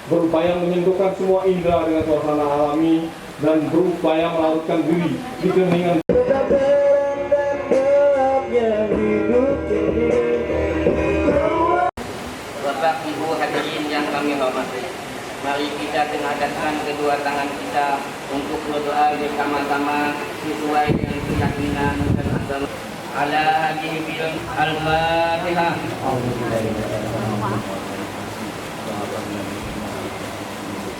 berupaya menyentuhkan semua indera dengan suasana alami, dan berupaya melarutkan diri di keheningan. Bapak Ibu hadirin yang kami hormati, mari kita tengadahkan kedua tangan kita untuk berdoa bersama-sama sesuai dengan keyakinan dan agama. Ala hadhihi bil al-Fatihah.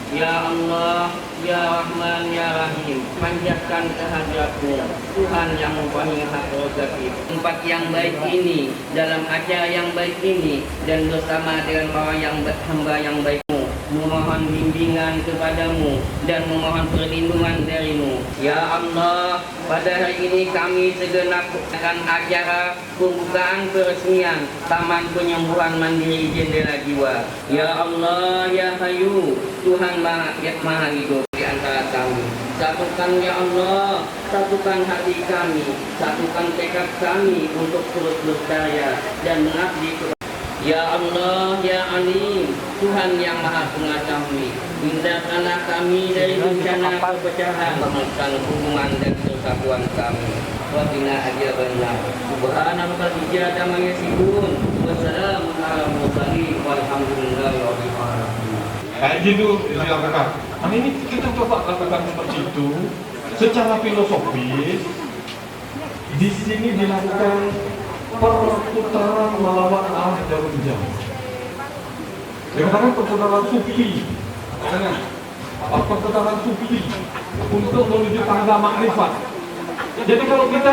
Ya Allah, Ya Rahman, Ya Rahim, panjatkan kehadirat-Mu, Tuhan yang mempunyai hak prerogatif. Tempat yang baik ini, dalam acara yang baik ini, dan bersama dengan orang yang hamba yang baik-Mu, memohon bimbingan kepadamu dan memohon perlindungan darimu. Ya Allah, pada hari ini kami segenap akan acara pembukaan peresmian Taman Penyembuhan Mandiri Jendela Jiwa. Ya Allah, Ya Hayyu, Tuhan Maha Hidup di antara kami. Satukan ya Allah, satukan hati kami, satukan tekad kami untuk terus berkarya dan mengabdi kepada Ya Allah, Ya Alim, Tuhan yang Maha Mengetahui, hindarkanlah kami dari bencana perpecahan, memutuskan hubungan dan persatuan kami. Waqina ajabanna, subhanallah ijada ma yasifun, wassalamun ala mursalin, walhamdulillahi rabbil alamin. Kayak gitu dilakukan. Nah ini kita coba lakukan seperti itu secara filosofis. Di sini dilakukan perputaran melawan arah jarum jam. Dengan perputaran sufi, perputaran sufi untuk menuju tangga makrifat. Jadi kalau kita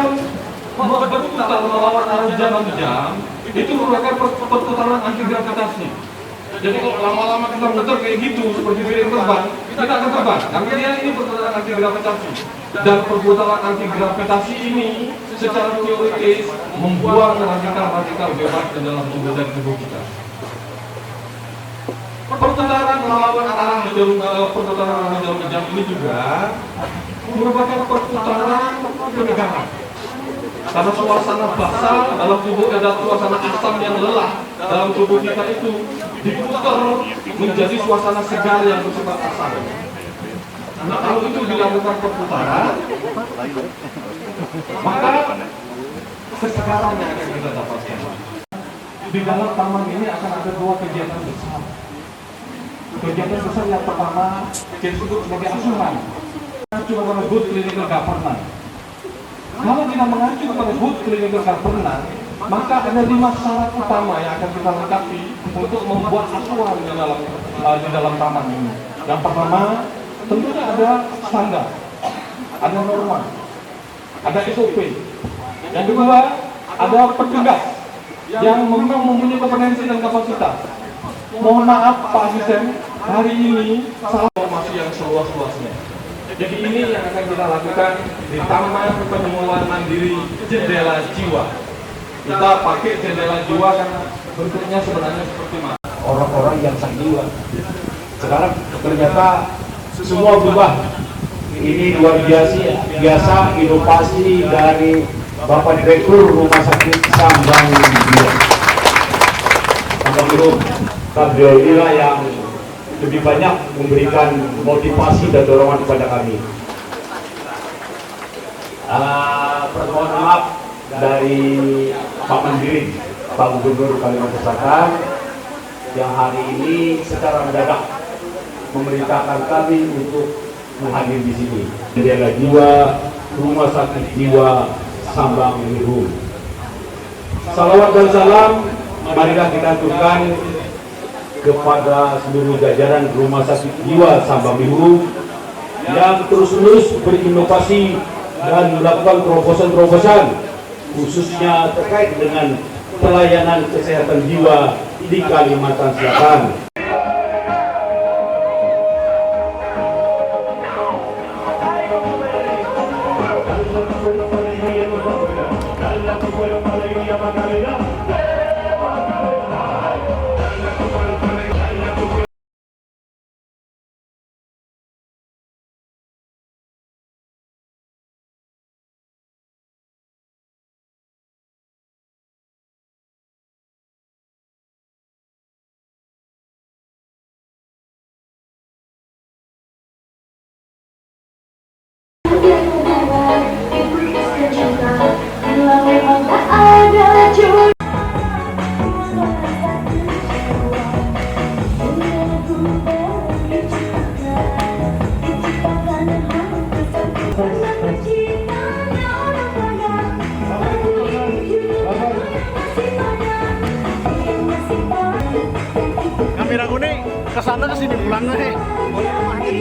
berputar melawan arah jarum jam, itu merupakan perputaran anti gravitasi. Jadi kalau lama-lama kita muter kayak gitu seperti piring terbang, kita akan terbang. Artinya ini perputaran anti gravitasi. Dan perputaran anti gravitasi ini secara teoritis membuang radikal-radikal bebas di dalam tubuh dan tubuh kita. Perputaran melawan arah jarum jam ini juga merupakan perputaran penyegaran. Karena suasana basah dalam tubuh, ada suasana asam yang lelah dalam tubuh kita itu diputar menjadi suasana segar yang bersifat asam. Nah kalau itu dilakukan perputaran, maka kesegaran yang akan kita dapatkan. Di dalam taman ini akan ada dua kegiatan besar. Kegiatan besar yang pertama kita sebut sebagai asuhan. Mengacu kepada good clinical governance. Kalau kita mengacu kepada good clinical governance, maka ada 5 syarat utama yang akan kita lengkapi untuk membuat asuhan di dalam taman ini. Yang pertama, tentunya ada standar, ada norma, ada SOP. Yang kedua, ada petugas yang memang mempunyai kompetensi dan kapasitas. Mohon maaf Pak Asisten, hari ini salah informasi yang seluas-luasnya. Jadi ini yang akan kita lakukan di Taman Penyembuhan Mandiri Jendela Jiwa. Kita pakai jendela jiwa karena bentuknya sebenarnya seperti mana? Orang-orang yang sakit. Sekarang ternyata semua berubah. Ini luar biasa inovasi dari Bapak Direktur Rumah Sakit Sambang Jiwa. Sambang Jiwa, beliau inilah yang lebih banyak memberikan motivasi dan dorongan kepada kami. Permohonan maaf dari Pak Mandiri, Pak Gubernur Kalimantan Selatan, yang hari ini secara mendadak memerintahkan kami untuk hadir di sini. Jendela Jiwa, Rumah Sakit Jiwa Sambang Miru. Salawat dan salam marilah kita aturkan kepada seluruh jajaran Rumah Sakit Jiwa Sambang Miru yang terus-menerus berinovasi dan melakukan terobosan-terobosan khususnya terkait dengan pelayanan kesehatan jiwa di Kalimantan Selatan.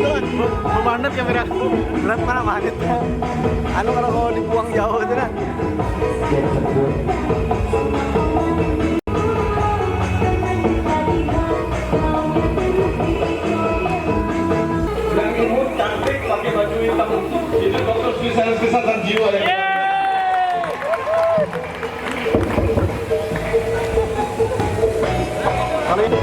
itu kan memandat kamera berat mana manitnya anu kalau dibuang jauh itu kan Yang imut cantik pakai baju hitam itu dokter spesialis kesehatan jiwa ya. kali ini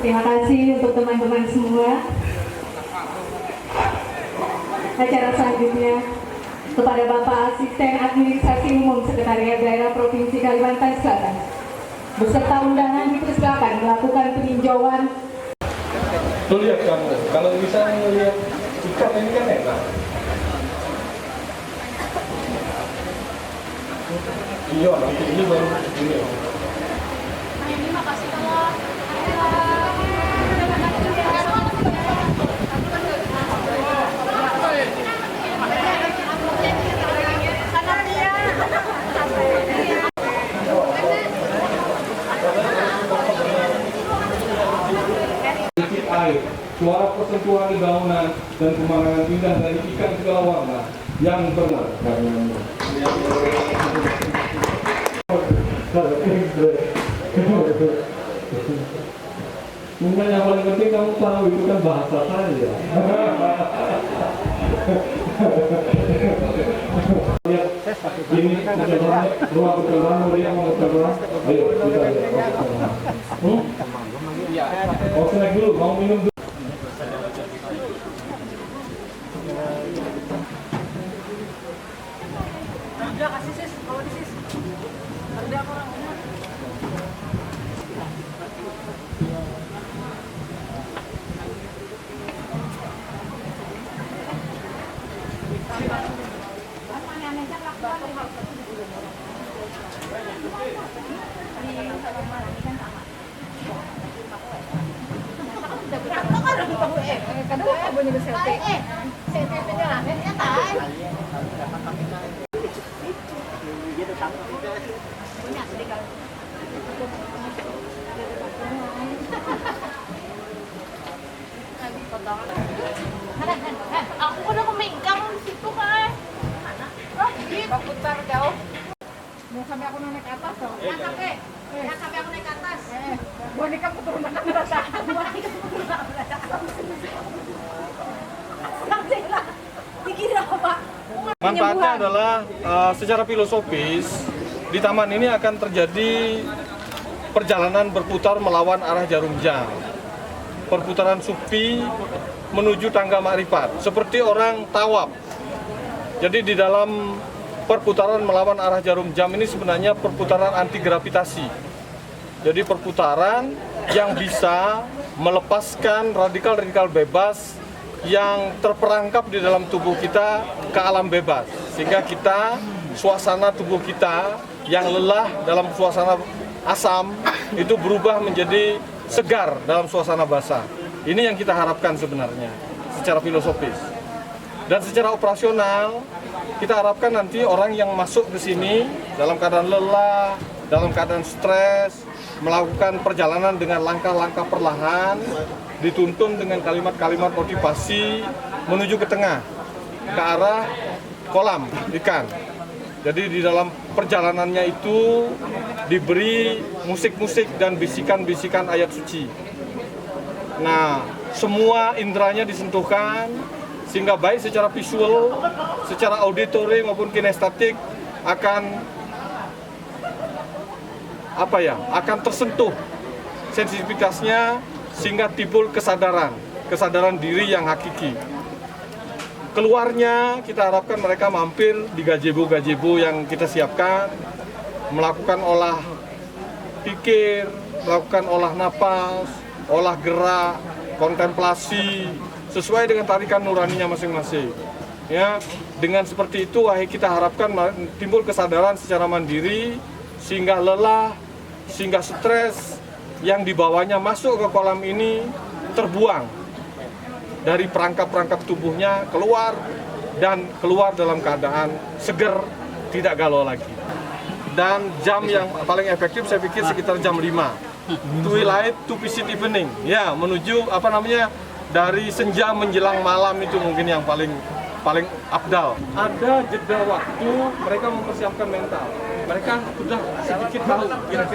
Terima kasih untuk teman-teman semua. Acara selanjutnya kepada Bapak Asisten Administrasi Umum Sekretariat Daerah Provinsi Kalimantan Selatan beserta undangan dipersilakan melakukan peninjauan. Tuh lihat kamu, kalau bisa melihat ikan ini kan enak. Iya, nanti ini baru ini. Ini makasih kalau air, suara persentuhan dedaunan dan pemandangan indah dari ikan segala warna yang benar. Mungkin yang paling penting kamu tahu itu kan bahasa saya. Ini percobaan, ruang percobaan, yang mau coba. Ayo kita lihat. Oh, snack dulu, mau minum dulu. udah kasih sis, kalau di sis. Ada apa orangnya? Kedua bunyi berselfie. Selfie-nya lah. Punya sedikit. Aku udah memingkang di situ kan. Putar jauh. Mau sampai aku naik ke atas dong. Ya sampai aku naik ke atas. Boneka keturunan neraka. Boneka keturunan neraka. Langsunglah. Dikira apa? Manfaatnya adalah secara filosofis di taman ini akan terjadi perjalanan berputar melawan arah jarum jam. Perputaran sufi menuju tangga makrifat, seperti orang tawaf. Jadi di dalam perputaran melawan arah jarum jam ini sebenarnya perputaran anti gravitasi. Jadi perputaran yang bisa melepaskan radikal-radikal bebas yang terperangkap di dalam tubuh kita ke alam bebas. Sehingga kita, suasana tubuh kita yang lelah dalam suasana asam itu berubah menjadi segar dalam suasana basah. Ini yang kita harapkan sebenarnya secara filosofis. Dan secara operasional kita harapkan nanti orang yang masuk ke sini dalam keadaan lelah, dalam keadaan stres, melakukan perjalanan dengan langkah-langkah perlahan, dituntun dengan kalimat-kalimat motivasi menuju ke tengah, ke arah kolam ikan. Jadi di dalam perjalanannya itu diberi musik-musik dan bisikan-bisikan ayat suci. Nah, semua indranya disentuhkan sehingga baik secara visual, secara auditory maupun kinestetik akan akan tersentuh sensitivitasnya sehingga timbul kesadaran diri yang hakiki. Keluarnya kita harapkan mereka mampir di gazebo-gazebo yang kita siapkan, melakukan olah pikir, melakukan olah napas, olah gerak, kontemplasi, sesuai dengan tarikan nuraninya masing-masing. Ya, dengan seperti itu kita harapkan timbul kesadaran secara mandiri, sehingga lelah, sehingga stres yang dibawanya masuk ke kolam ini terbuang dari perangkap-perangkap tubuhnya, keluar dalam keadaan seger, tidak galau lagi. Dan jam yang paling efektif saya pikir sekitar jam 5. Twilight to visit evening. Ya, menuju dari senja menjelang malam itu mungkin yang paling abdal. Ada jeda waktu mereka mempersiapkan mental. Mereka sudah sedikit tahu kira-kira